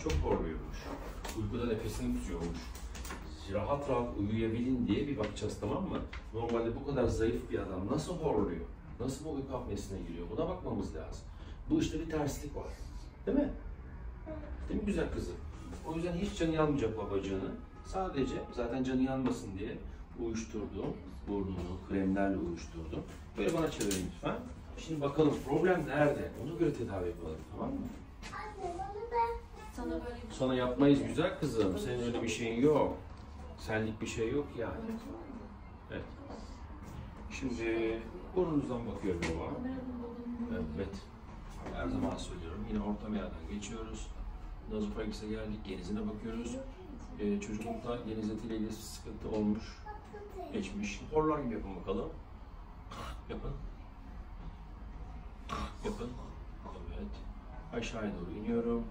çok horluyormuş. Uykuda nefesini tutuyormuş. Rahat rahat uyuyabilin diye bir bakacağız, tamam mı? Normalde bu kadar zayıf bir adam nasıl horluyor? Nasıl bu uyku apnesine giriyor? Buna bakmamız lazım. Bu işte bir terslik var. Değil mi? Değil mi güzel kızım? O yüzden hiç canı yanmayacak babacığını. Sadece zaten canı yanmasın diye uyuşturdum. Burnunu kremlerle uyuşturdum. Böyle bana çevirin lütfen. Şimdi bakalım problem nerede? Ona göre tedavi yapalım, tamam mı? Anne bana ben sana böyle bir Sana yapmayız güzel kızım. Senin öyle bir şeyin yok. Senlik bir şey yok yani. Evet. Şimdi burnunuzdan bakıyorum baba. Evet. Her zaman söylüyorum. Yine ortam yerden geçiyoruz. Nazofarinks'e geldik. Genizine bakıyoruz. Çocuklukta genizletiyle ilgili sıkıntı olmuş. Geçmiş. Horlar gibi yapın bakalım. Yapın. Yapın. Evet. Aşağıya doğru iniyorum.